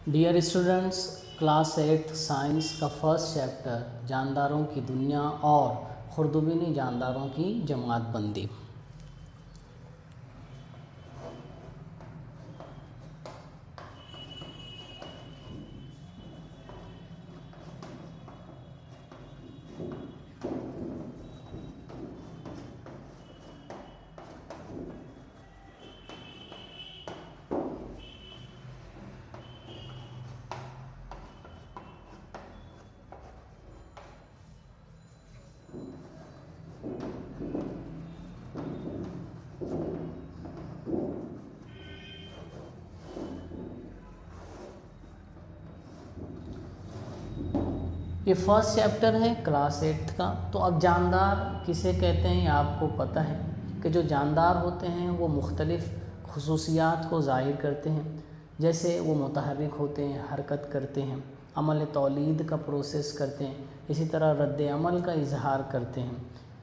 Dear students, class 8 science का first chapter जानदारों की दुनिया और खुर्दुबीनी जानदारों की जमातबंदी। ये फर्स्ट चैप्टर है क्लास 8 का। तो अब जानदार किसे कहते हैं ये आपको पता है कि जो जानदार होते हैं वो मुख्तलिफ़ खुसूसियात को ज़ाहिर करते हैं। जैसे वो मुतहर्रिक होते हैं, हरकत करते हैं, अमल तौलीद का प्रोसेस करते हैं, इसी तरह रद्द अमल का इजहार करते हैं।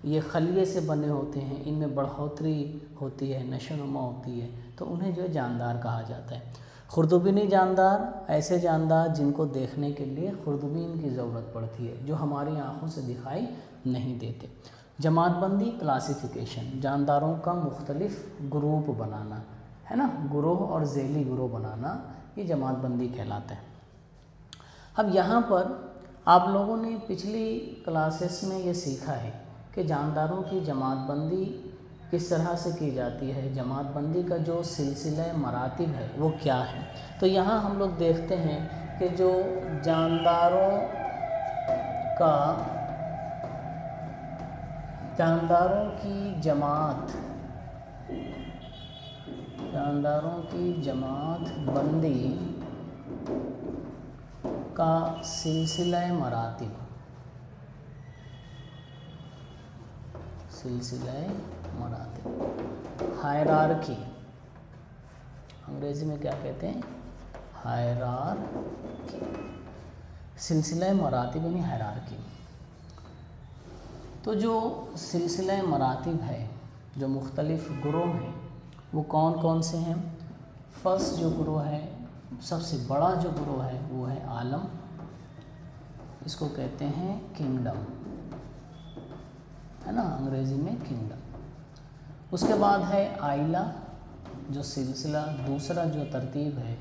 ये खलिए से बने होते हैं, इनमें बढ़ोतरी होती है, नशोनुमा होती है, तो उन्हें जो है जानदार कहा जाता है। खुर्दुबीनी जानदार ऐसे जानदार जिनको देखने के लिए खुर्दुबीन की ज़रूरत पड़ती है, जो हमारी आँखों से दिखाई नहीं देते। जमातबंदी क्लासिफिकेशन, जानदारों का मुख्तलिफ़ ग्रुप बनाना है ना, ग्रोह और ज़ैली ग्रोह बनाना, ये जमातबंदी कहलाता है। अब यहाँ पर आप लोगों ने पिछली क्लासेस में ये सीखा है कि जानदारों की जमातबंदी किस तरह से की जाती है, जमातबंदी का जो सिलसिला मरातिब है वो क्या है। तो यहाँ हम लोग देखते हैं कि जो जानदारों की जमात बंदी का सिलसिला मरातिब, हायरार्की, अंग्रेज़ी में क्या कहते हैं, हायरार्की, सिलसिला मरातिब यानी हायरार्की। तो जो सिलसिला मरातिब है, जो मुख्तलिफ़ ग्रोह हैं, वो कौन कौन से हैं। फर्स्ट जो ग्रोह है, सबसे बड़ा जो ग्रोह है वो है आलम, इसको कहते हैं किंगडम, है ना, अंग्रेज़ी में किंगडम। उसके बाद है आइला, जो सिलसिला दूसरा जो तरतीब है,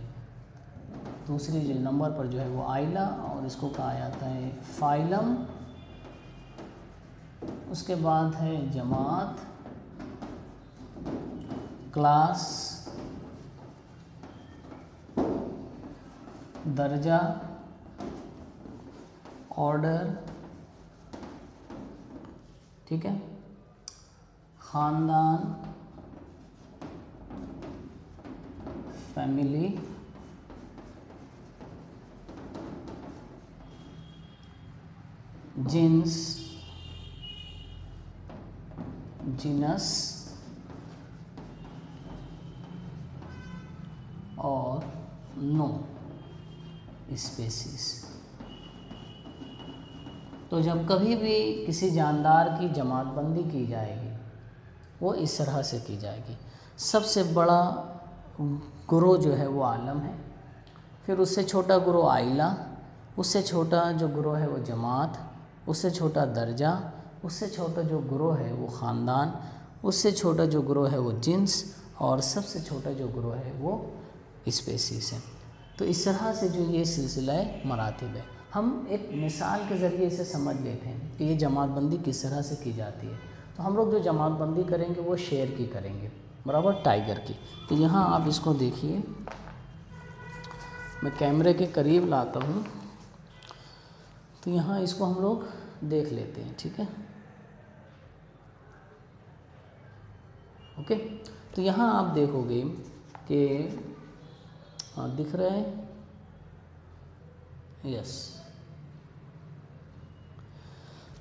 दूसरी जो नंबर पर जो है वो आइला, और इसको कहा जाता है फाइलम। उसके बाद है जमात, क्लास, दर्जा, ऑर्डर, ठीक है, ख़ानदान, फैमिली, जिन्स, जीनस और नो, स्पेसीज। तो जब कभी भी किसी जानदार की जमातबंदी की जाएगी वो इस तरह से की जाएगी। सबसे बड़ा ग्रोह जो है वो आलम है, फिर उससे छोटा ग्रोह आइला, उससे छोटा जो ग्रोह है वो जमात, उससे छोटा दर्जा, उससे छोटा जो ग्रोह है वो ख़ानदान, उससे छोटा जो ग्रोह है वो जिन्स, और सबसे छोटा जो ग्रोह है वो स्पेसीज है। तो इस तरह से जो ये सिलसिला मरातिब है, हम एक मिसाल के ज़रिए इसे समझ लेते हैं कि ये जमातबंदी किस तरह से की जाती है। तो हम लोग जो जमातबंदी करेंगे वो शेर की करेंगे, बराबर, टाइगर की। तो यहाँ आप इसको देखिए, मैं कैमरे के करीब लाता हूँ, तो यहाँ इसको हम लोग देख लेते हैं, ठीक है, ओके। तो यहाँ आप देखोगे कि दिख रहा है, यस।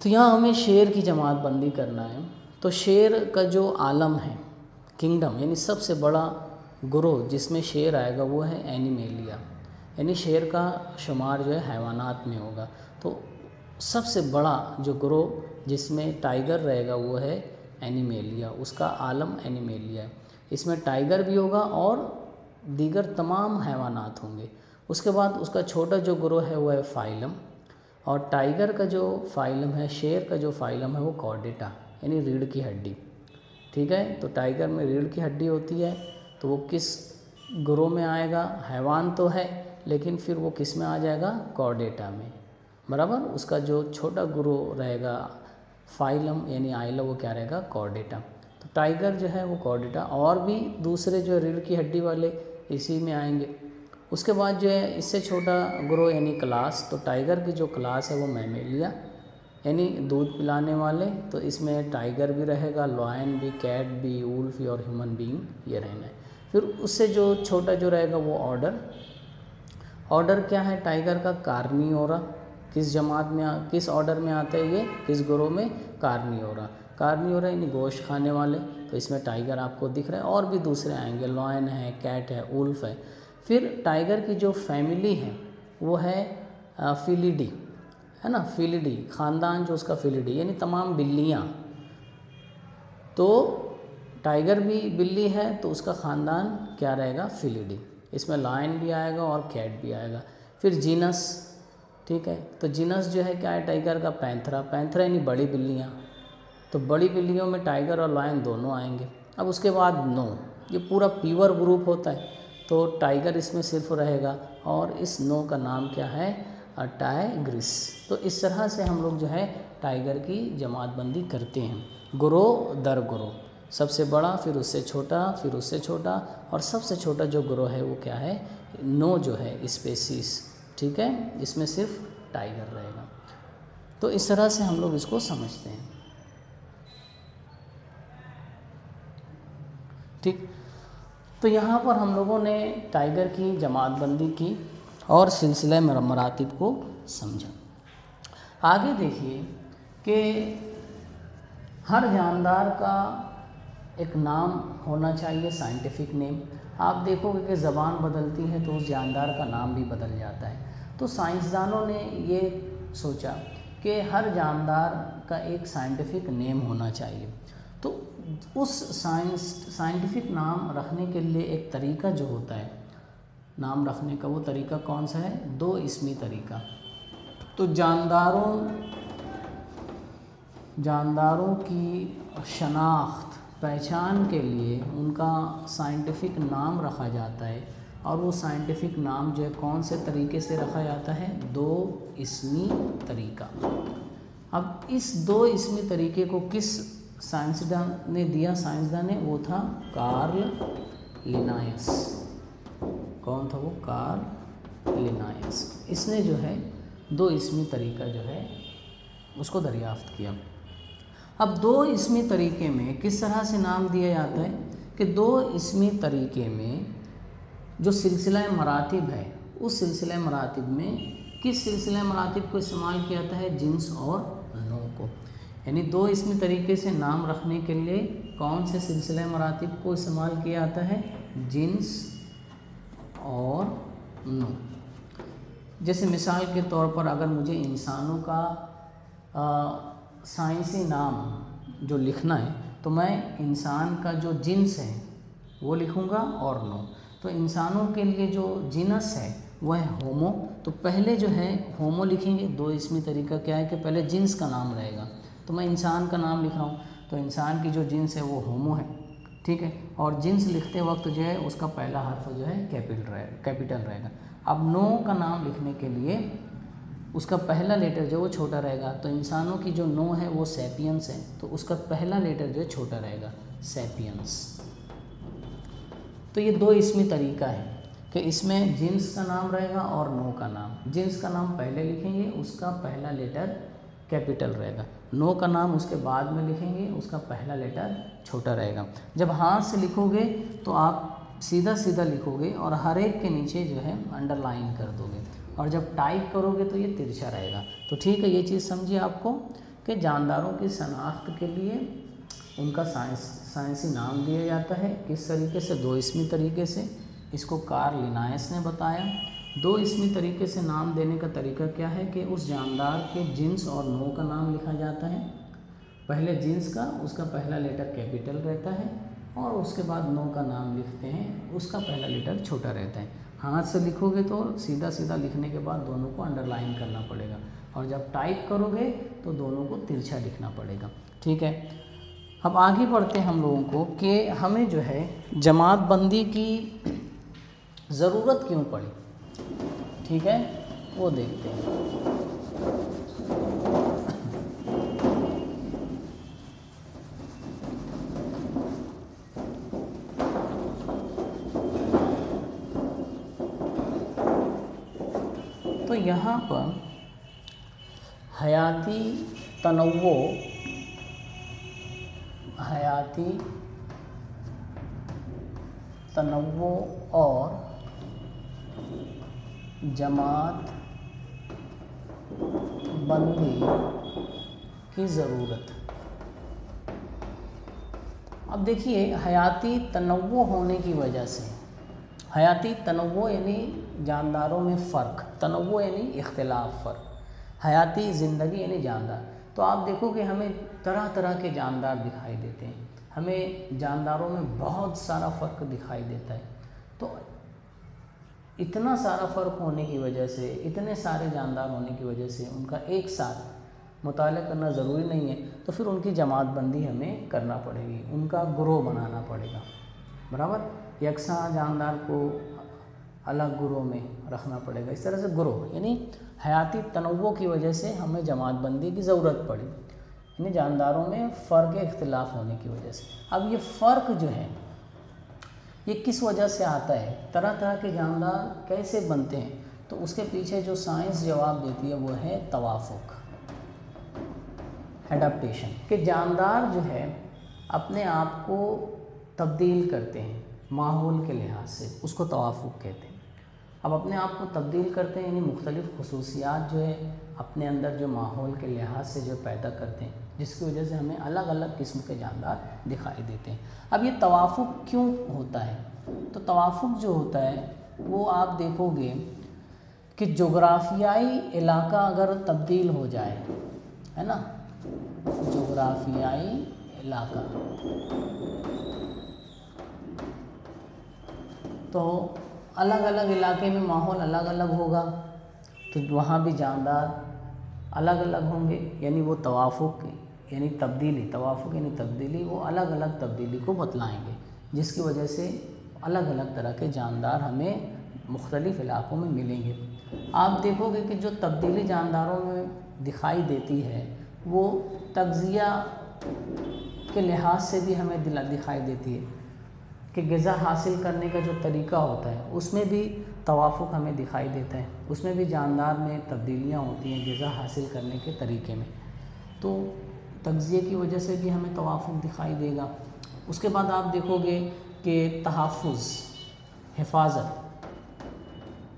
तो यहाँ हमें शेर की जमातबंदी करना है। तो शेर का जो आलम है, किंगडम, यानी सबसे बड़ा ग्रोह जिसमें शेर आएगा वो है एनिमेलिया, यानी शेर का शुमार जो है हैवानात में होगा। तो सबसे बड़ा जो ग्रोह जिसमें टाइगर रहेगा वो है एनिमेलिया, उसका आलम एनिमेलिया है। इसमें टाइगर भी होगा और दीगर तमाम हैवानात होंगे। उसके बाद उसका छोटा जो ग्रोह है वो है फाइलम, और टाइगर का जो फाइलम है, शेर का जो फाइलम है वो कॉर्डेटा यानी रीढ़ की हड्डी। ठीक है, तो टाइगर में रीढ़ की हड्डी होती है, तो वो किस ग्रोह में आएगा? हैवान तो है लेकिन फिर वो किस में आ जाएगा? कॉर्डेटा में, बराबर। उसका जो छोटा ग्रोह रहेगा फाइलम यानी आइला, वो क्या रहेगा? कॉर्डेटा। तो टाइगर जो है वो कॉर्डेटा, और भी दूसरे जो रीढ़ की हड्डी वाले इसी में आएंगे। उसके बाद जो है इससे छोटा ग्रोह यानी क्लास, तो टाइगर की जो क्लास है वो मैमेलिया यानी दूध पिलाने वाले, तो इसमें टाइगर भी रहेगा, लॉयन भी, कैट भी, वुल्फ भी और ह्यूमन बीइंग ये रहना है। फिर उससे जो छोटा जो रहेगा वो ऑर्डर क्या है टाइगर का? कार्नियोरा। किस जमात में किस ऑर्डर में आता है ये? किस ग्रोह में? कार्नियोरा यानी गोश्त खाने वाले, तो इसमें टाइगर आपको दिख रहा है, और भी दूसरे आएंगे, लॉयन है, कैट है, वुल्फ है। फिर टाइगर की जो फैमिली है वो है फिलिडी, है ना, फिलिडी ख़ानदान जो उसका फिलिडी यानी तमाम बिल्लियाँ। तो टाइगर भी बिल्ली है तो उसका ख़ानदान क्या रहेगा? फिलिडी। इसमें लायन भी आएगा और कैट भी आएगा। फिर जीनस, ठीक है, तो जीनस जो है क्या है टाइगर का? पैंथरा यानी बड़ी बिल्लियाँ, तो बड़ी बिल्लियों में टाइगर और लायन दोनों आएंगे। अब उसके बाद नो, ये पूरा प्योर ग्रुप होता है, तो टाइगर इसमें सिर्फ रहेगा, और इस नो का नाम क्या है? टाइग्रिस। तो इस तरह से हम लोग जो है टाइगर की जमातबंदी करते हैं, ग्रोह दर ग्रोह, सबसे बड़ा, फिर उससे छोटा, फिर उससे छोटा, और सबसे छोटा जो ग्रोह है वो क्या है? नो जो है स्पेसीज। ठीक है, इसमें सिर्फ टाइगर रहेगा। तो इस तरह से हम लोग इसको समझते हैं। ठीक, तो यहाँ पर हम लोगों ने टाइगर की जमातबंदी की और सिलसिला मरातिब को समझा। आगे देखिए कि हर जानदार का एक नाम होना चाहिए, साइंटिफिक नेम। आप देखोगे कि ज़बान बदलती है तो उस जानदार का नाम भी बदल जाता है। तो साइंसदानों ने ये सोचा कि हर जानदार का एक साइंटिफिक नेम होना चाहिए। तो उस साइंटिफिक नाम रखने के लिए एक तरीका जो होता है नाम रखने का, वो तरीका कौन सा है? 2 इसमी तरीका। तो जानदारों की शनाख्त, पहचान के लिए उनका साइंटिफिक नाम रखा जाता है, और वो साइंटिफिक नाम जो है कौन से तरीके से रखा जाता है? 2 इसमी तरीका। अब इस 2 इसमी तरीके को किस साइंसदान ने दिया? साइंसदान ने, वो था कार्ल लिनायस। कौन था वो? Carl Linnaeus. इसने जो है 2 इसमी तरीका जो है उसको दरियाफ्त किया। अब 2 इसमी तरीके में किस तरह से नाम दिया जाता है कि 2 इसमी तरीके में जो सिलसिला मरातिब है, उस सिलसिला मरातिब में किस सिलसिला मरातिब को इस्तेमाल किया जाता है? जिन्स और नो को। यानी 2 इसमी तरीके से नाम रखने के लिए कौन से सिलसिला मरातिब को इस्तेमाल किया जाता है? जिन्स और नो। जैसे मिसाल के तौर पर अगर मुझे इंसानों का साइंसी नाम जो लिखना है, तो मैं इंसान का जो जिन्स है वो लिखूँगा और नो। तो इंसानों के लिए जो जिनस है वह है होमो, तो पहले जो है होमो लिखेंगे। 2 इसमी तरीका क्या है कि पहले जिन्स का नाम रहेगा, तो मैं इंसान का नाम लिख रहा हूँ, तो इंसान की जो जिन्स है वो होमो है, ठीक है। और जिन्स लिखते वक्त जो है उसका पहला हर्फ जो है कैपिटल रहेगा। अब नो का नाम लिखने के लिए उसका पहला लेटर जो वो छोटा रहेगा, तो इंसानों की जो नो है वो सैपियंस है, तो उसका पहला लेटर जो है छोटा रहेगा, सैपियंस। तो ये 2 इसमी तरीका है कि इसमें जिन्स का नाम रहेगा और नो का नाम। जिन्स का नाम पहले लिखेंगे, उसका पहला लेटर कैपिटल रहेगा। नो का नाम उसके बाद में लिखेंगे, उसका पहला लेटर छोटा रहेगा। जब हाथ से लिखोगे तो आप सीधा सीधा लिखोगे और हर एक के नीचे जो है अंडरलाइन कर दोगे, और जब टाइप करोगे तो ये तिरछा रहेगा। तो ठीक है, ये चीज़ समझिए आपको कि जानदारों की शनाख्त के लिए उनका साइंसी नाम दिया जाता है। किस तरीके से? 2 इसमी तरीके से। इसको कार्ल लिनायस ने बताया। 2 इसमी तरीके से नाम देने का तरीका क्या है कि उस जानदार के जिन्स और नो का नाम लिखा जाता है। पहले जिन्स का उसका पहला लेटर कैपिटल रहता है, और उसके बाद नो का नाम लिखते हैं, उसका पहला लेटर छोटा रहता है। हाथ से लिखोगे तो सीधा सीधा लिखने के बाद दोनों को अंडरलाइन करना पड़ेगा, और जब टाइप करोगे तो दोनों को तिरछा लिखना पड़ेगा। ठीक है, अब आगे बढ़ते हैं हम लोगों को कि हमें जो है जमात बंदी की ज़रूरत क्यों पड़ी। ठीक है, वो देखते हैं। तो यहाँ पर हयाती तनव्वो और जमात बंदी की ज़रूरत। अब देखिए, हयाती तनव्वो होने की वजह से, हयाती तनव्वो यानी जानदारों में फ़र्क, तनव्वो यानी इख्तिलाफ, फ़र्क, हयाती ज़िंदगी यानी जानदार। तो आप देखोगे हमें तरह तरह के जानदार दिखाई देते हैं, हमें जानदारों में बहुत सारा फ़र्क दिखाई देता है। तो इतना सारा फ़र्क होने की वजह से, इतने सारे जानदार होने की वजह से उनका एक साथ मुताला करना ज़रूरी नहीं है, तो फिर उनकी जमात बंदी हमें करना पड़ेगी, उनका ग्रोह बनाना पड़ेगा। बराबर, यकसा जानदार को अलग ग्रोह में रखना पड़ेगा। इस तरह से ग्रोह यानी हयाती तनव्वो की वजह से हमें जमात बंदी की ज़रूरत पड़ी, यानी जानदारों में फ़र्क इख्तिलाफ होने की वजह से। अब ये फ़र्क जो है ये किस वजह से आता है, तरह तरह के जानदार कैसे बनते हैं, तो उसके पीछे जो साइंस जवाब देती है वो है तवाफ़ुक, एडाप्टेशन, कि जानदार जो है अपने आप को तब्दील करते हैं माहौल के लिहाज से, उसको तवाफ़ुक कहते हैं। अब अपने आप को तब्दील करते हैं यानी मुख्तलिफ़ खुसूसियात जो है अपने अंदर जो माहौल के लिहाज से जो पैदा करते हैं, जिसकी वजह से हमें अलग अलग किस्म के जानदार दिखाई देते हैं। अब ये तवाफ़ुक क्यों होता है, तो तवाफ़ुक जो होता है वो आप देखोगे कि जोग्राफियाई इलाका अगर तब्दील हो जाए, है ना, जोग्राफियाई इलाका, तो अलग अलग इलाके में माहौल अलग अलग होगा, तो वहाँ भी जानदार अलग अलग होंगे, यानी वो तवाफ़ुक यानी तब्दीली, तवाफ़ुक यानी तब्दीली, वो अलग अलग तब्दीली को बतलाएंगे, जिसकी वजह से अलग अलग तरह के जानदार हमें मुख्तलिफ़ इलाक़ों में मिलेंगे। आप देखोगे कि जो तब्दीली जानदारों में दिखाई देती है वो तग़ज़िया के लिहाज से भी हमें दिखाई देती है, कि ग़िज़ा हासिल करने का जो तरीक़ा होता है उसमें भी तवाफ़ुक हमें दिखाई देता है, उसमें भी जानदार में तब्दीलियाँ होती हैं ग़िज़ा हासिल करने के तरीक़े में, तो तग़ज़िये की वजह से भी हमें तवाफ़ुक दिखाई देगा। उसके बाद आप देखोगे कि तहफ़्फ़ुज़, हिफाज़त,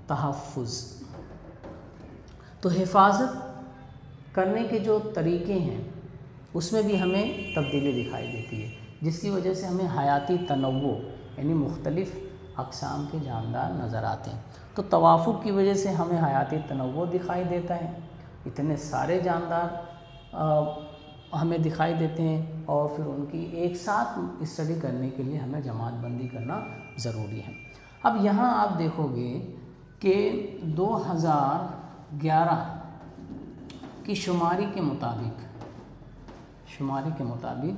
तहफ़्फ़ुज़, तो हिफाज़त करने के जो तरीक़े हैं उसमें भी हमें तब्दीली दिखाई देती है, जिसकी वजह से हमें हयाती तनव्वो यानी मुख्तलिफ़ अक़साम के जानदार नज़र आते हैं। तो तवाफ़ुक की वजह से हमें हयाती तनव्वो दिखाई देता है, इतने सारे जानदार हमें दिखाई देते हैं, और फिर उनकी एक साथ स्टडी करने के लिए हमें जमात बंदी करना ज़रूरी है। अब यहाँ आप देखोगे कि 2011 की शुमारी के मुताबिक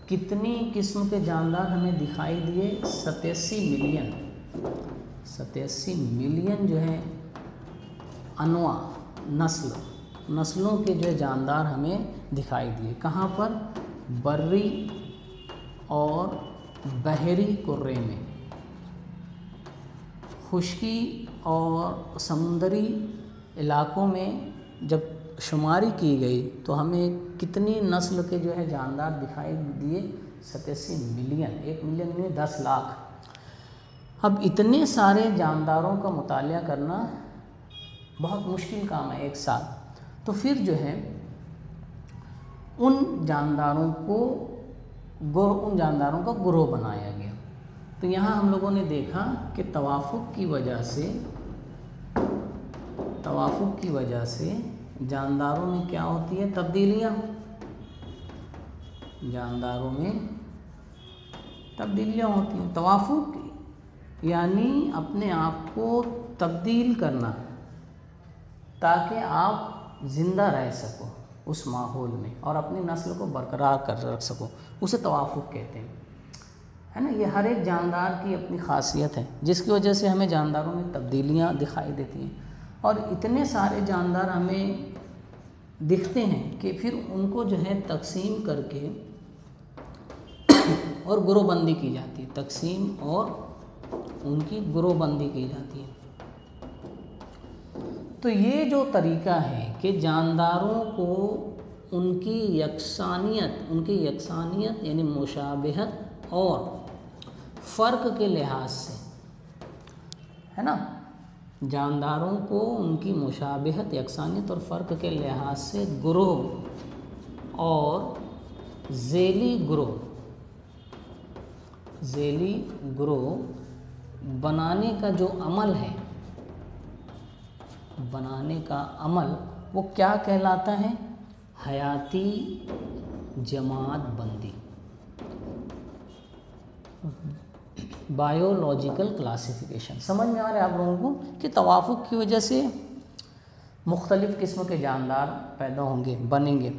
कितनी किस्म के जानदार हमें दिखाई दिए, 87 मिलियन जो है अनवा नस्लों के जो जानदार हमें दिखाई दिए। कहाँ पर, बर्री और बहरी कुर्रे में, खुश्की और समुंदरी इलाक़ों में जब शुमारी की गई तो हमें कितनी नस्ल के जो है जानदार दिखाई दिए, 87 मिलियन, 1 मिलियन में 10 लाख। अब इतने सारे जानदारों का मुतालिया करना बहुत मुश्किल काम है एक साथ, तो फिर जो है उन जानदारों का ग्रोह बनाया गया। तो यहाँ हम लोगों ने देखा कि तवाफ़ुक की वजह से जानदारों में क्या होती है, तब्दीलियाँ, जानदारों में तब्दीलियाँ होती हैं, तवाफ़ुक यानी अपने आप को तब्दील करना ताकि आप ज़िंदा रह सको उस माहौल में और अपनी नस्ल को बरकरार कर रख सको, उसे तवाफ़ुक़ कहते हैं, है ना। ये हर एक जानदार की अपनी ख़ासियत है जिसकी वजह से हमें जानदारों में तब्दीलियाँ दिखाई देती हैं, और इतने सारे जानदार हमें दिखते हैं कि फिर उनको जो है तकसीम करके और ग्रोहबंदी की जाती है, तकसीम और उनकी ग्रोहबंदी की जाती है। तो ये जो तरीक़ा है कि जानदारों को उनकी यकसानियत यानी मुशाबहत और फ़र्क के लिहाज से, है ना, जानदारों को उनकी मुशाबहत, यकसानियत और फ़र्क के लिहाज से ग्रोह और ज़ेली ग्रोह बनाने का जो अमल है, बनाने का अमल वो क्या कहलाता है? हयाती जमात बंदी, बायोलॉजिकल क्लासिफिकेशन। समझ में आ रहा है आप लोगों को कि तवाफ़ुक़ की वजह से मुख्तलिफ़ किस्म के जानदार पैदा होंगे, बनेंगे,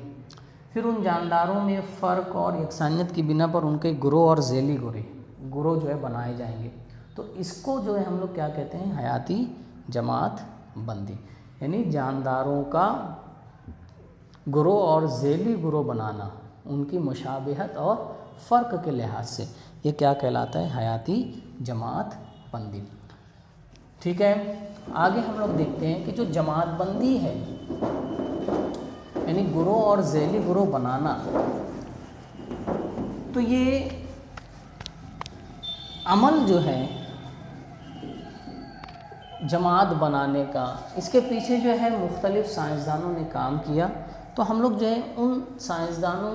फिर उन जानदारों में फ़र्क और यकसानियत की बिना पर उनके ग्रोह और ज़ेली ग्रोह जो है बनाए जाएंगे। तो इसको जो है हम लोग क्या कहते हैं? हयाती जमात बंदी, यानी जानदारों का ग्रोह और ज़ेली ग्रोह बनाना उनकी मुशाबहत और फ़र्क के लिहाज से, ये क्या कहलाता है? हयाती जमात बंदी। ठीक है, आगे हम लोग देखते हैं कि जो जमात बंदी है यानी ग्रोह और ज़ेली ग्रोह बनाना, तो ये अमल जो है जमात बनाने का, इसके पीछे जो है मुख्तलिफ़ साइंसदानों ने काम किया। तो हम लोग जो है उन साइंसदानों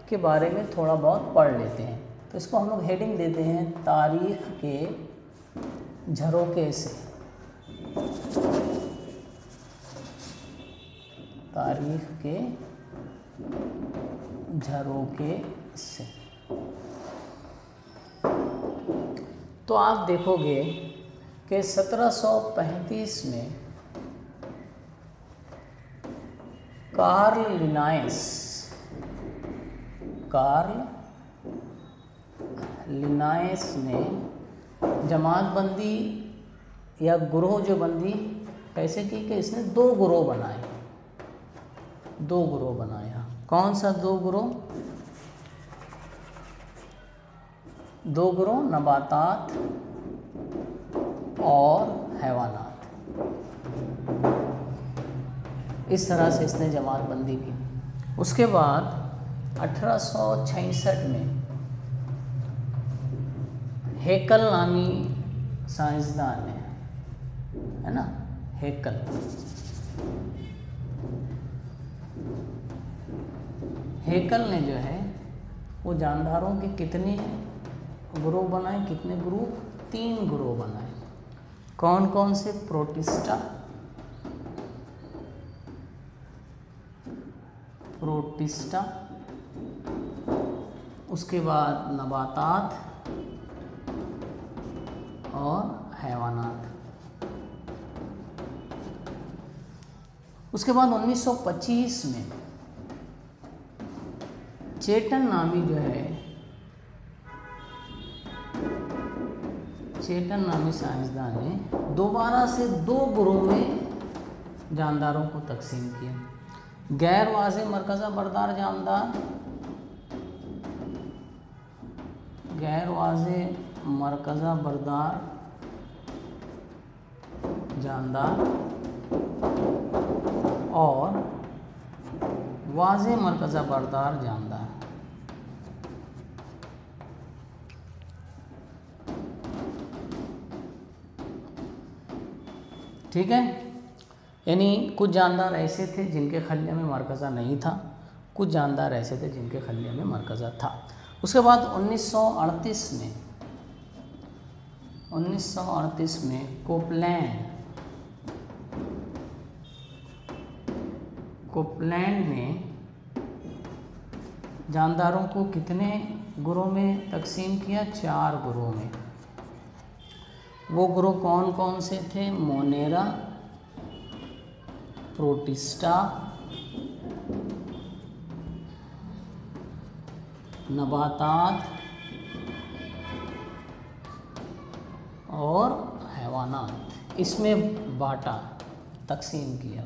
के बारे में थोड़ा बहुत पढ़ लेते हैं। तो इसको हम लोग हेडिंग देते हैं तारीख़ के झरोके से। तारीख़ के झरोके से। तो आप देखोगे कि 1735 में कार्ल लिनायस ने जमात बंदी या ग्रोह जो बंदी कैसे की कि इसने दो ग्रोह बनाया। कौन सा दो ग्रोह? नबातात और हैवानात। इस तरह से इसने जमात बंदी की। उसके बाद 1866 में हेकल नामी साइंसदान ने, है ना, हेकल ने जो है वो जानदारों के कितने ग्रोह बनाए? कितने ग्रुप? 3 ग्रोह बनाए। कौन कौन से? प्रोटिस्टा, उसके बाद नबातात और हैवानात। उसके बाद 1925 में चेटन नामी साइंसदान ने दोबारा से 2 ग्रोह में जानदारों को तकसीम किया। गैर वाज़े मरकज़ा बरदार जानदार, गैर वाज़े मरकज़ा बरदार जानदार और वाज़े मरकज़ा बरदार जानदार। ठीक है, यानी कुछ जानदार ऐसे थे जिनके खलिया में मरकज़ा नहीं था, कुछ जानदार ऐसे थे जिनके खलिया में मरकज़ा था। उसके बाद 1938 में कोपलैंड ने जानदारों को कितने ग्रोह में तकसीम किया? 4 ग्रोह में। वो ग्रुप कौन कौन से थे? मोनेरा, प्रोटिस्टा, नबातात और हैवानात, इसमें बांटा, तकसीम किया।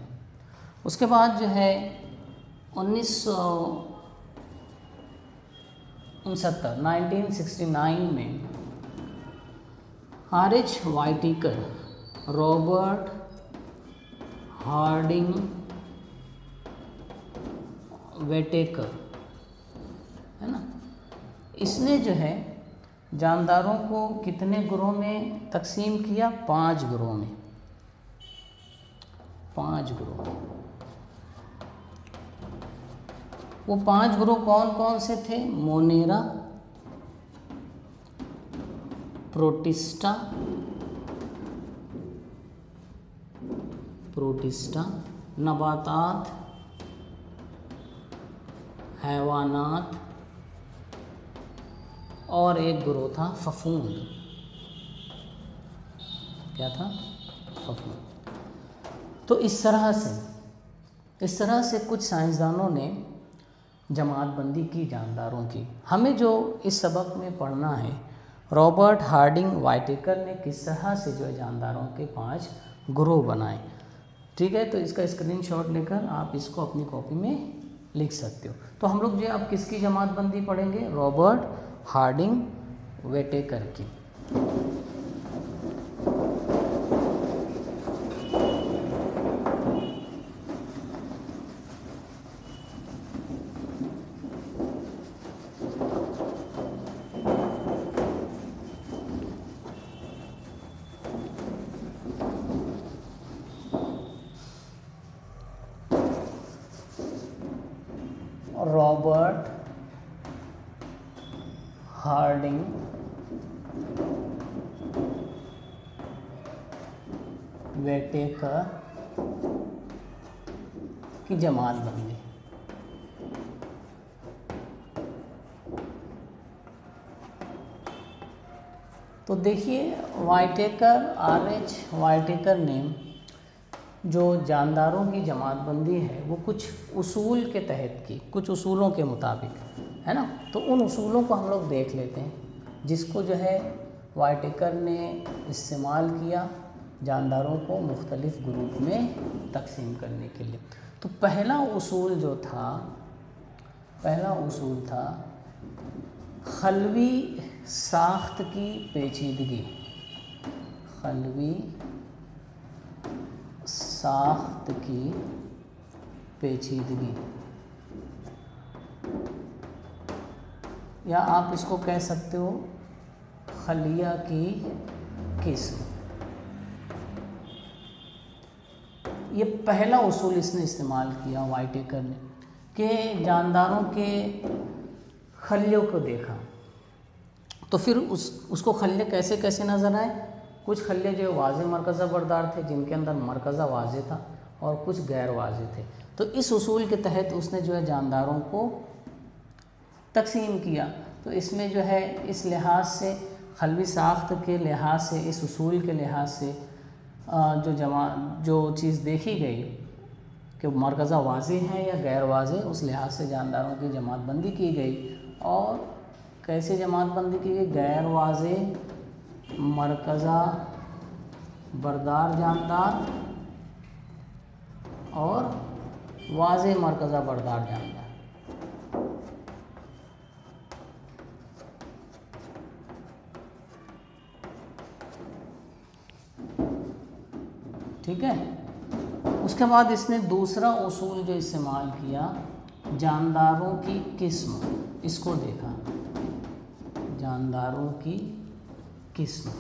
उसके बाद जो है 1969 में R H. Whittaker, Robert Harding Whittaker, है ना, इसने जो है जानदारों को कितने ग्रोह में तकसीम किया? 5 ग्रोह में, 5 ग्रोह। वो 5 ग्रोह कौन कौन से थे? मोनेरा, प्रोटिस्टा, नबातात, हैवानात और एक ग्रोह था फफूंद। क्या था? फफूंद। तो इस तरह से कुछ साइंसदानों ने जमातबंदी की जानदारों की। हमें जो इस सबक में पढ़ना है, रॉबर्ट हार्डिंग व्हाइटेकर ने किस तरह से जो है जानदारों के 5 ग्रोह बनाए। ठीक है, तो इसका स्क्रीनशॉट लेकर आप इसको अपनी कॉपी में लिख सकते हो। तो हम लोग जो है अब किसकी जमातबंदी पढ़ेंगे? रॉबर्ट हार्डिंग वेटेकर की। रॉबर्ट हार्डिंग वेटेकर की जमातबंदी। तो देखिए, आर.एच. व्हाइटेकर ने जो जानदारों की जमातबंदी है वो कुछ उसूल के तहत की, कुछ उसूलों के मुताबिक, है ना। तो उन उसूलों को हम लोग देख लेते हैं, जिसको जो है व्हाइटेकर ने इस्तेमाल किया जानदारों को मुख्तलिफ ग्रुप में तकसीम करने के लिए। तो पहला उसूल था खलवी साख्त की पेचीदगी। खलवी साख्त की पेचीदगी, या आप इसको कह सकते हो खलिया की किस्म। ये पहला उसूल इसने इस्तेमाल किया व्हाइटेकर ने, कि जानदारों के खलियों को देखा। तो फिर उसको खल्ले कैसे कैसे नज़र आए? कुछ खल्ले जो वाज़े मरकज़ा बरदार थे, जिनके अंदर मरकज़ा वाज़े था, और कुछ गैर वाज़े थे। तो इस उसूल के तहत उसने जो है जानदारों को तकसीम किया। तो इसमें जो है इस लिहाज से, खलवी साख्त के लिहाज से, इस उसूल के लिहाज से जो चीज़ देखी गई कि मरकज़ा वाज़े है या गैर वाज़े, उस लिहाज से जानदारों की जमातबंदी की गई। और कैसे जमातबंदी की गई? गैर वाज़े मरकज़ा बरदार जानदार और वाज़े मरकज़ा बरदार जानदार। ठीक है। उसके बाद इसने दूसरा उसूल जो इस्तेमाल किया, जानदारों की किस्म, इसको देखा, जानदारों की किस्म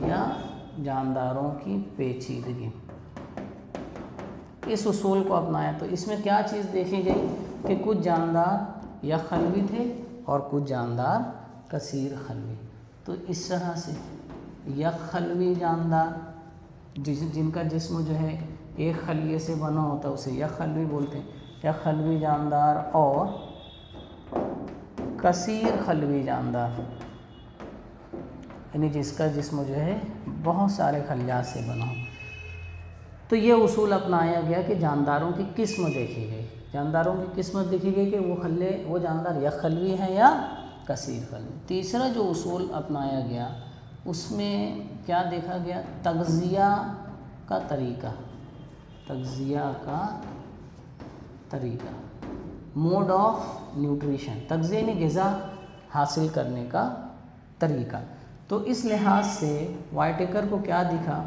या जानदारों की पेचीदगी, इस उसूल को अपनाया। तो इसमें क्या चीज़ देखी गई कि कुछ जानदार या खलवी थे और कुछ जानदार कसीर खलवी। तो इस तरह से या खलवी जानदार, जिनका जिस्म जो है एक खलिए से बना होता है, उसे या खलवी बोलते हैं, या खलवी जानदार, और कसीर खलवी जानदार, यानी जिसका जिस्म जो है बहुत सारे खलियात से बना हो। तो ये उसूल अपनाया गया कि जानदारों की किस्म देखी गई, जानदारों की किस्मत देखी गई कि वो जानदार या खलवी है या कसीर खलवी। तीसरा जो उसूल अपनाया गया उसमें क्या देखा गया, तग़ज़िया का तरीका, तग़ज़िया का तरीका, मोड ऑफ न्यूट्रिशन, तग़ज़िया यानी ग़िज़ा हासिल करने का तरीका। तो इस लिहाज से वाइटेकर को क्या दिखा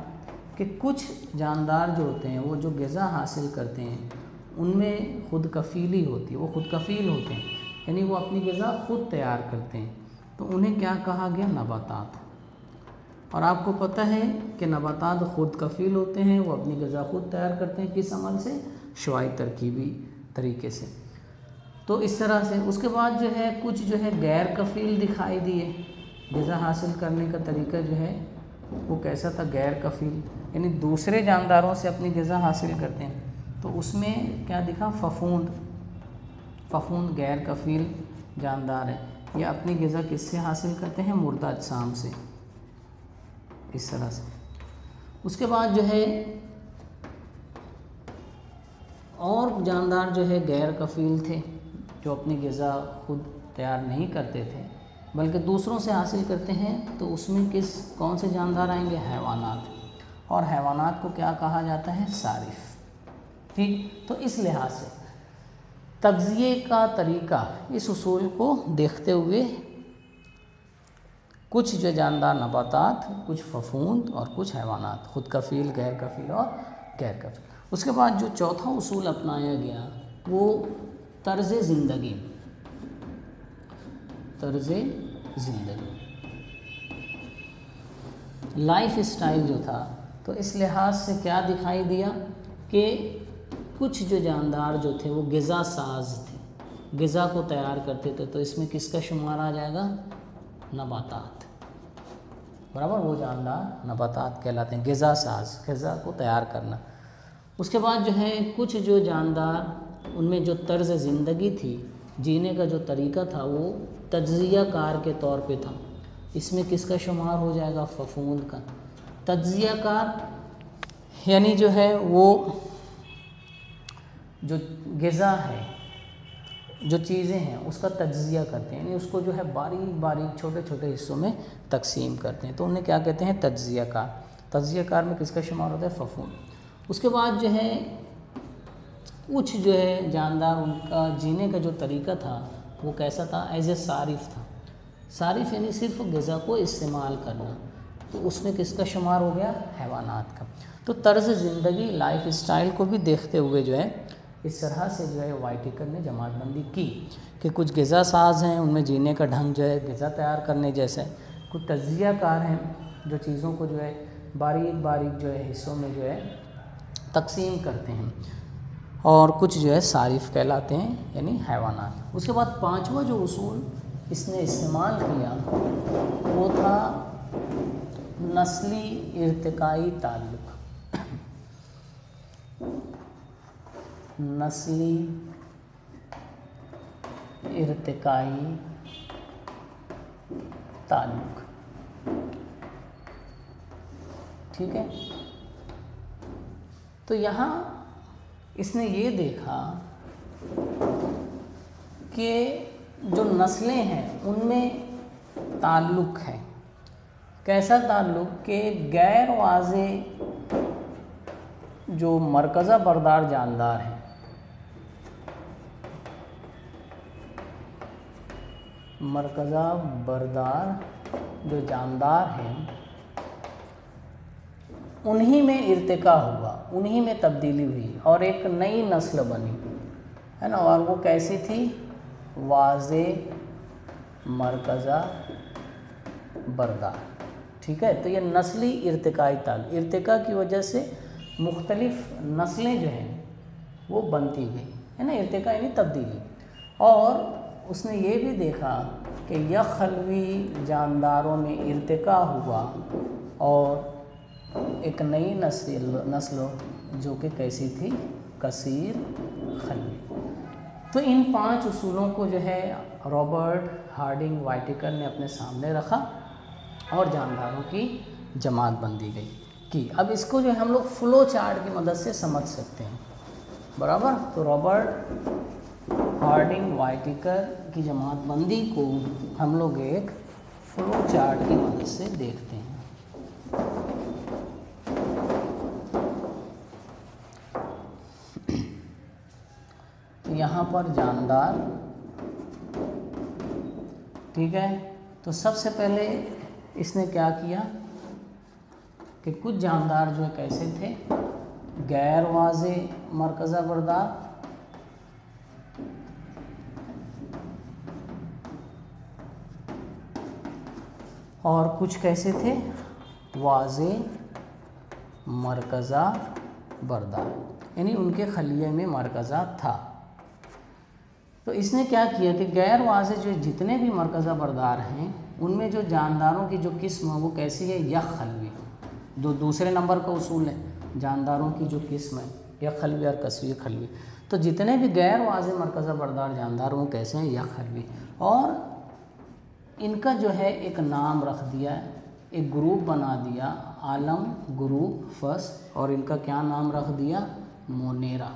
कि कुछ जानदार जो होते हैं वो जो ग़िज़ा हासिल करते हैं उनमें खुद कफ़ीली होती है, वो खुद कफ़ील होते हैं, यानी वो अपनी ग़िज़ा खुद तैयार करते हैं। तो उन्हें क्या कहा गया, नबातात। और आपको पता है कि नबातात खुद कफ़ील होते हैं, वो अपनी ग़िज़ा खुद तैयार करते हैं, किस अमल से, शुआई तरकीबी तरीके से। तो इस तरह से उसके बाद जो है कुछ जो है गैर कफ़ील दिखाई दिए, ग़िज़ा हासिल करने का तरीका जो है वो कैसा था, गैर कफ़ील, यानी दूसरे जानदारों से अपनी ग़िज़ा हासिल करते हैं। तो उसमें क्या दिखा, फफूंद गैर कफ़ील जानदार है, ये अपनी ग़िज़ा किससे हासिल करते हैं, मुर्दा अजसाम से, इस तरह से। उसके बाद जो है और जानदार जो है गैर कफ़ील थे, जो अपनी ग़िज़ा खुद तैयार नहीं करते थे बल्कि दूसरों से हासिल करते हैं। तो उसमें कौन से जानदार आएंगे, हैवानात। और हैवानात को क्या कहा जाता है, सारिफ। ठीक, तो इस लिहाज से तग़ज़िये का तरीका, इस उसूल को देखते हुए कुछ जो जानदार नबातात, कुछ फफूंद और कुछ हैवानात, खुद कफ़ील, गैर कफ़ील और गैर कफ़ील। उसके बाद जो चौथा उसूल अपनाया गया वो तर्ज़ ज़िंदगी, तर्ज़ ज़िंदगी, लाइफ स्टाइल जो था। तो इस लिहाज से क्या दिखाई दिया कि कुछ जो जानदार जो थे वो ग़िज़ा साज थे, ग़िज़ा को तैयार करते थे। तो इसमें किसका शुमार आ जाएगा, नबातात, बराबर, वो जानदार नबातात कहलाते हैं, ग़िज़ा साज, ग़िज़ा को तैयार करना। उसके बाद जो है कुछ जो जानदार, उनमें जो तर्ज़ ज़िंदगी थी, जीने का जो तरीका था वो तज्ज़िया कार के तौर पे था। इसमें किसका शुमार हो जाएगा, फफूंद का। तज्ज़िया कार यानी जो है वो जो ग़िज़ा है, जो चीज़ें हैं उसका तज्ज़िया करते हैं, यानी उसको जो है बारीक बारीक छोटे छोटे हिस्सों में तकसीम करते हैं। तो उन्हें क्या कहते हैं, तज्ज़िया कार। तज्ज़िया कार में किसका शुमार होता है, फफूंद। उसके बाद जो है कुछ जो है जानदार, उनका जीने का जो तरीका था वो कैसा था, एज ए सारिफ था। सारिफ यानी सिर्फ ग़िज़ा को इस्तेमाल करना। तो उसमें किसका शुमार हो गया, हैवानात का। तो तर्ज़ ज़िंदगी, लाइफ स्टाइल को भी देखते हुए जो है इस तरह से जो है वाइटेकर ने जमातबंदी की कि कुछ ग़िज़ा साज हैं, उनमें जीने का ढंग जो है ग़िज़ा तैयार करने जैसा है, कुछ तज्ज़िया कार हैं जो चीज़ों को जो है बारीक बारीक जो है हिस्सों में जो है तकसीम करते हैं, और कुछ जो है सारिफ कहलाते हैं, यानी हैवानात। उसके बाद पांचवा जो उसूल इसने इस्तेमाल किया वो था नस्ली इर्तिकाई ताल्लुक़, नस्ली इर्तिकाई ताल्लुक़। ठीक है, तो यहाँ इसने ये देखा कि जो नस्लें हैं उनमें ताल्लुक़ है। कैसा ताल्लुक़ कि गैर वाज़े जो मरकज़ा बरदार जानदार हैं, मरकज़ा बरदार जो जानदार हैं उन्हीं में इर्तिका हुआ, उन्हीं में तब्दीली हुई और एक नई नस्ल बनी, है ना। और वो कैसी थी, वाज़े मरकज़ा बरदार। ठीक है, तो ये नस्ली इर्तिकाई ताल्लुक़, इर्तिका की वजह से मुख्तलिफ़ नस्लें जो हैं वो बनती गई, है ना। इर्तिका यानी तब्दीली। और उसने ये भी देखा कि यखलवी जानदारों में इर्तिका हुआ और एक नई नस्ल जो कि कैसी थी, कसीर खलवी। तो इन 5 उसूलों को जो है रॉबर्ट हार्डिंग वाइटेकर ने अपने सामने रखा और जानदारों की जमात बंदी गई की। अब इसको जो है हम लोग फ्लो चार्ट की मदद से समझ सकते हैं, बराबर। तो रॉबर्ट हार्डिंग वाइटिकर की जमात बंदी को हम लोग एक फ्लो चार्ट की मदद से देखते हैं। तो यहाँ पर जानदार, ठीक है। तो सबसे पहले इसने क्या किया कि कुछ जानदार जो है कैसे थे, गैर वाज़े मरकज़ा बरदार, और कुछ कैसे थे, वाज़े मरकज़ा बरदार, यानी उनके खलिए में मरकज़ा था। तो इसने क्या किया कि गैर वाज़े जो जितने भी मरकज़ा बरदार हैं उनमें जो जानदारों की जो किस्म है वो कैसी है, यख खलवी, जो दूसरे नंबर का उसूल है, जानदारों की जो किस्म है यख खलवी और कसवी खलवी। तो जितने भी गैर वाज़े मरकज़ा बरदार जानदार वो कैसे हैं, यख खलवी, और इनका जो है एक नाम रख दिया, एक ग्रुप बना दिया, आलम ग्रुप फर्स्ट, और इनका क्या नाम रख दिया, मोनेरा।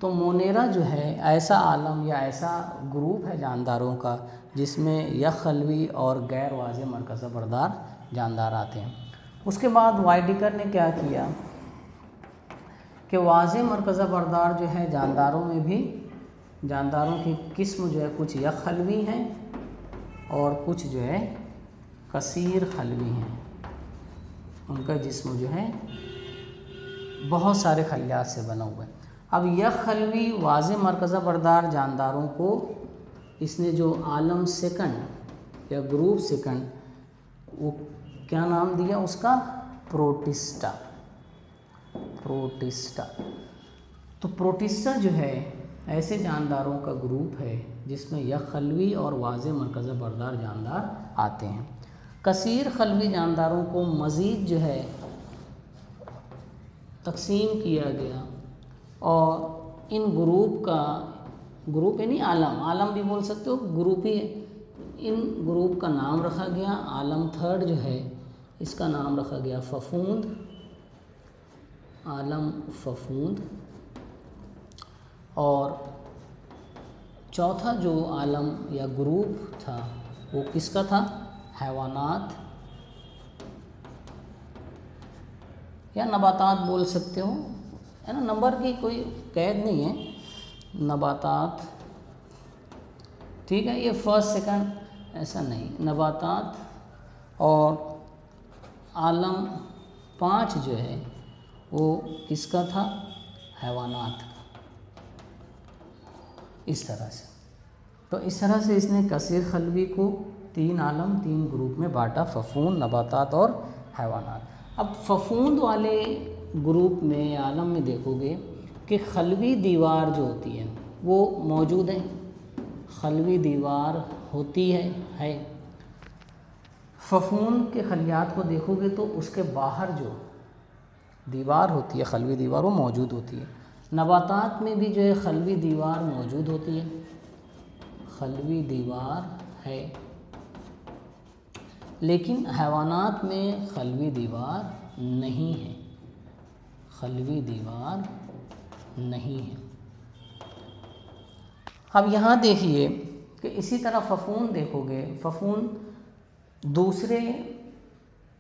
तो मोनेरा जो है ऐसा आलम या ऐसा ग्रुप है जानदारों का जिसमें यख खलवी और गैर वाज़े मरकज़ा बरदार जानदार आते हैं। उसके बाद वाइटिकर ने क्या किया कि वाज़े मरकज़ा बरदार जो है जानदारों में भी, जानदारों की किस्म जो है कुछ यख खलवी हैं और कुछ जो है कसीर खलवी हैं, उनका जिस्म जो है बहुत सारे खलियात से बना हुआ है। अब यख खलवी वाज़े मरकज़ा बरदार जानदारों को इसने जो आलम सेकंड या ग्रुप सेकंड, वो क्या नाम दिया उसका, प्रोटिस्टा। प्रोटिस्टा, तो प्रोटिस्टा जो है ऐसे जानदारों का ग्रुप है जिसमें यख खलवी और वाज़े मरकज़ा बरदार जानदार आते हैं। कसीर खलवी जानदारों को मज़ीद जो है तकसीम किया गया और इन ग्रुप का, ग्रुप यानी आलम, आलम भी बोल सकते हो, ग्रुप ही है, इन ग्रुप का नाम रखा गया। आलम थर्ड जो है इसका नाम रखा गया फफूंद, आलम फफूंद, और चौथा जो आलम या ग्रुप था वो किसका था, हैवानात या नबातात बोल सकते हो, है ना, नंबर की कोई कैद नहीं है, नबातात, ठीक है, ये फर्स्ट सेकंड ऐसा नहीं, नबातात। और आलम 5 जो है वो किसका था, हैवानात, इस तरह से। तो इस तरह से इसने कसीर खलवी को 3 आलम 3 ग्रुप में बांटा, फफूंद, नबातात और हैवानात। अब फफूंद वाले ग्रुप में, आलम में देखोगे कि खलवी दीवार जो होती है वो मौजूद है, खलवी दीवार होती है। फफूंद के खलियात को देखोगे तो उसके बाहर जो दीवार होती है, खलवी दीवार, वो मौजूद होती है। नबातात में भी जो है खलवी दीवार मौजूद होती है, खलवी दीवार है, लेकिन हैवानात में खलवी दीवार नहीं है, खलवी दीवार नहीं है। अब यहाँ देखिए कि इसी तरह फफूंद देखोगे, फफूंद दूसरे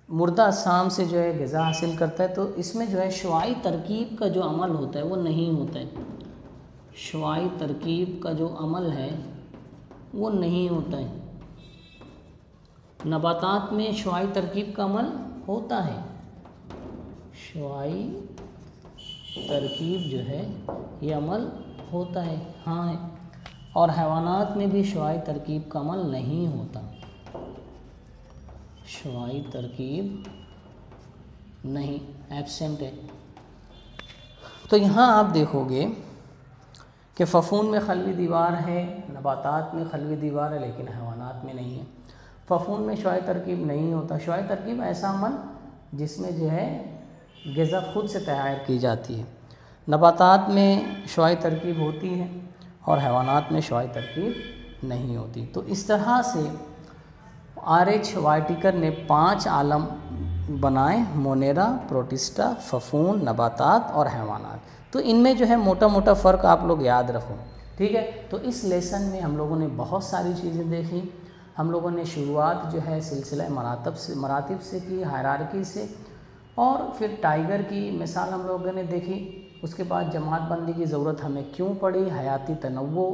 मुर्दा अजसाम से जो है ग़िज़ा हासिल करता है, तो इसमें जो है शुआई तरकीब का जो अमल होता है वो नहीं होता है, शुआई तरकीब का जो अमल है वो नहीं होता है। नबातात में शुआई तरकीब का अमल होता है, शुआई तरकीब जो है ये अमल होता है, हाँ है। और हैवानात में भी शुआई तरकीब का अमल नहीं होता, शुआई तरकीब नहीं, एब्सेंट है। तो यहाँ आप देखोगे कि फफून में खलवी दीवार है, नबातात में खलवी दीवार है, लेकिन हैवानात में नहीं है। फफून में शुआई तरकीब नहीं होता, शुआई तरकीब ऐसा अमल जिसमें जो है ग़िज़ा खुद से तैयार की जाती है। नबातात में शुआई तरकीब होती है और हैवानात में शुआई तरकीब नहीं होती। तो इस तरह से RH वाइटिकर ने 5 आलम बनाए, मोनेरा, प्रोटिस्टा, फफूंद, नबातात और हैवानात। तो इनमें जो है मोटा मोटा फ़र्क आप लोग याद रखो, ठीक है। तो इस लेसन में हम लोगों ने बहुत सारी चीज़ें देखी। हम लोगों ने शुरुआत जो है सिलसिला मरातिब से की, हायरार्की से, और फिर टाइगर की मिसाल हम लोगों ने देखी। उसके बाद जमात बंदी की ज़रूरत हमें क्यों पड़ी, हयाती तनव्वु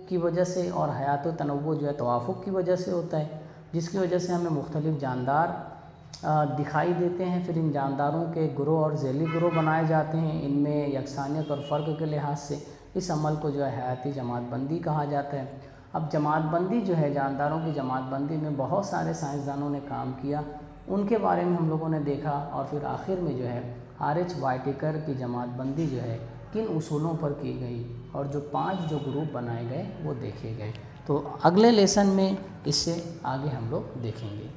की वजह से, और हयात तनव्वु जो है तवाफ़ुक़ की वजह से होता है, जिसकी वजह से हमें मुख्तलिफ़ जानदार दिखाई देते हैं। फिर इन जानदारों के ग्रोह और झैली ग्रोह बनाए जाते हैं। इनमें यकसानियत और फ़र्क के लिहाज से इस अमल को जो है हयाती जमात बंदी कहा जाता है। अब जमात बंदी जो है, जानदारों की जमात बंदी में बहुत सारे साइंसदानों ने काम किया, उनके बारे में हम लोगों ने देखा। और फिर आखिर में जो है RH वाइटिकर की जमात बंदी जो है किन उसूलों पर की गई, और जो 5 जो ग्रुप बनाए गए वो देखे गए। तो अगले लेसन में इससे आगे हम लोग देखेंगे।